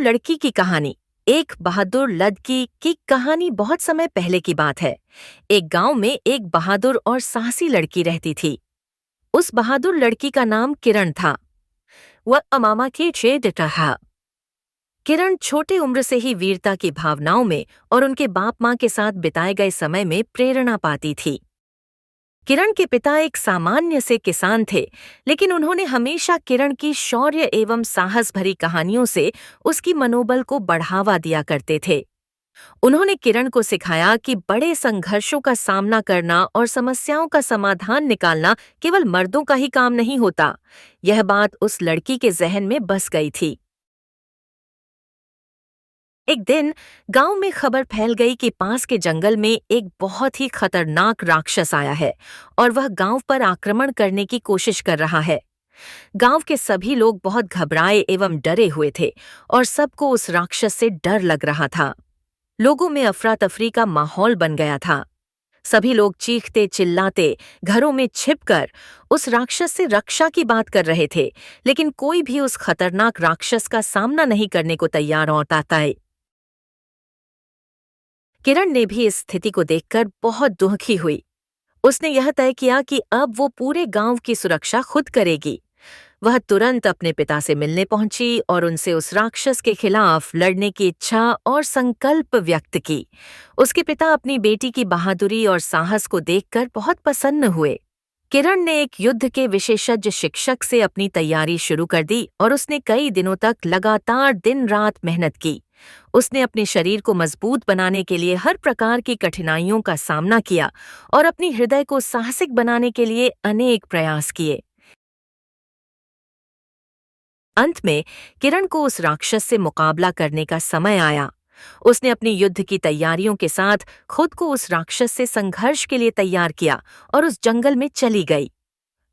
लड़की की कहानी। एक बहादुर लड़की की कहानी बहुत समय पहले की बात है। एक गांव में एक बहादुर और साहसी लड़की रहती थी। उस बहादुर लड़की का नाम किरण था। वह अमामा की छेद रहा। किरण छोटी उम्र से ही वीरता की भावनाओं में और उनके बाप माँ के साथ बिताए गए समय में प्रेरणा पाती थी। किरण के पिता एक सामान्य से किसान थे, लेकिन उन्होंने हमेशा किरण की शौर्य एवं साहस भरी कहानियों से उसकी मनोबल को बढ़ावा दिया करते थे। उन्होंने किरण को सिखाया कि बड़े संघर्षों का सामना करना और समस्याओं का समाधान निकालना केवल मर्दों का ही काम नहीं होता। यह बात उस लड़की के जहन में बस गई थी। एक दिन गांव में खबर फैल गई कि पास के जंगल में एक बहुत ही खतरनाक राक्षस आया है और वह गांव पर आक्रमण करने की कोशिश कर रहा है। गांव के सभी लोग बहुत घबराए एवं डरे हुए थे और सबको उस राक्षस से डर लग रहा था। लोगों में अफरा तफरी का माहौल बन गया था। सभी लोग चीखते चिल्लाते घरों में छिपकर उस राक्षस से रक्षा की बात कर रहे थे, लेकिन कोई भी उस खतरनाक राक्षस का सामना नहीं करने को तैयार होता था। किरण ने भी इस स्थिति को देखकर बहुत दुखी हुई। उसने यह तय किया कि अब वो पूरे गांव की सुरक्षा खुद करेगी। वह तुरंत अपने पिता से मिलने पहुंची और उनसे उस राक्षस के खिलाफ लड़ने की इच्छा और संकल्प व्यक्त की। उसके पिता अपनी बेटी की बहादुरी और साहस को देखकर बहुत प्रसन्न हुए। किरण ने एक युद्ध के विशेषज्ञ शिक्षक से अपनी तैयारी शुरू कर दी और उसने कई दिनों तक लगातार दिन रात मेहनत की। उसने अपने शरीर को मजबूत बनाने के लिए हर प्रकार की कठिनाइयों का सामना किया और अपने हृदय को साहसिक बनाने के लिए अनेक प्रयास किए। अंत में किरण को उस राक्षस से मुकाबला करने का समय आया। उसने अपनी युद्ध की तैयारियों के साथ खुद को उस राक्षस से संघर्ष के लिए तैयार किया और उस जंगल में चली गई।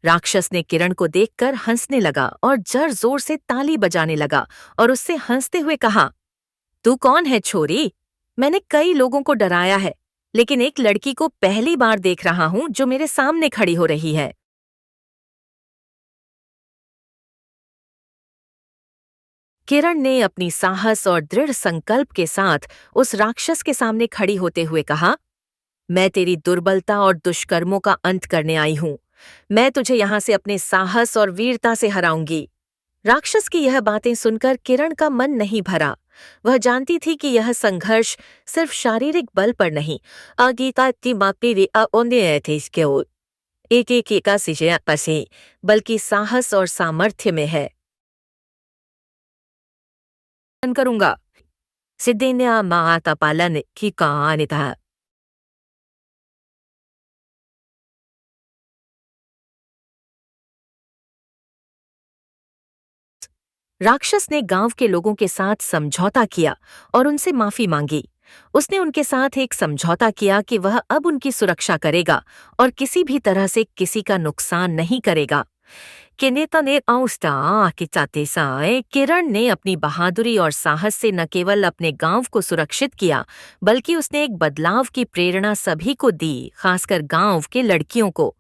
राक्षस ने किरण को देखकर हंसने लगा और जोर जोर से ताली बजाने लगा और उससे हंसते हुए कहा, तू कौन है छोरी? मैंने कई लोगों को डराया है, लेकिन एक लड़की को पहली बार देख रहा हूं जो मेरे सामने खड़ी हो रही है। किरण ने अपनी साहस और दृढ़ संकल्प के साथ उस राक्षस के सामने खड़ी होते हुए कहा, मैं तेरी दुर्बलता और दुष्कर्मों का अंत करने आई हूं। मैं तुझे यहां से अपने साहस और वीरता से हराऊंगी। राक्षस की यह बातें सुनकर किरण का मन नहीं भरा। वह जानती थी कि यह संघर्ष सिर्फ शारीरिक बल पर नहीं, बल्कि साहस और सामर्थ्य में है। करूंगा। सिद्धिन्या माता पालन की कहानी था। राक्षस ने गांव के लोगों के साथ समझौता किया और उनसे माफी मांगी। उसने उनके साथ एक समझौता किया कि वह अब उनकी सुरक्षा करेगा और किसी भी तरह से किसी का नुकसान नहीं करेगा। किनेता ने औस्ता के चाहते साए किरण ने अपनी बहादुरी और साहस से न केवल अपने गांव को सुरक्षित किया, बल्कि उसने एक बदलाव की प्रेरणा सभी को दी, खासकर गांव के लड़कियों को।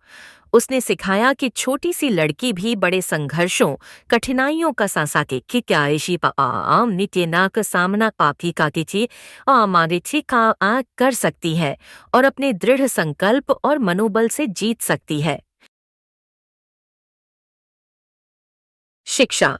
उसने सिखाया कि छोटी सी लड़की भी बड़े संघर्षों, कठिनाइयों का सासा के कि क्या ऐसी आम नित्य नाक सामना पापी का किची मारिची का कर सकती है और अपने दृढ़ संकल्प और मनोबल से जीत सकती है। शिक्षा।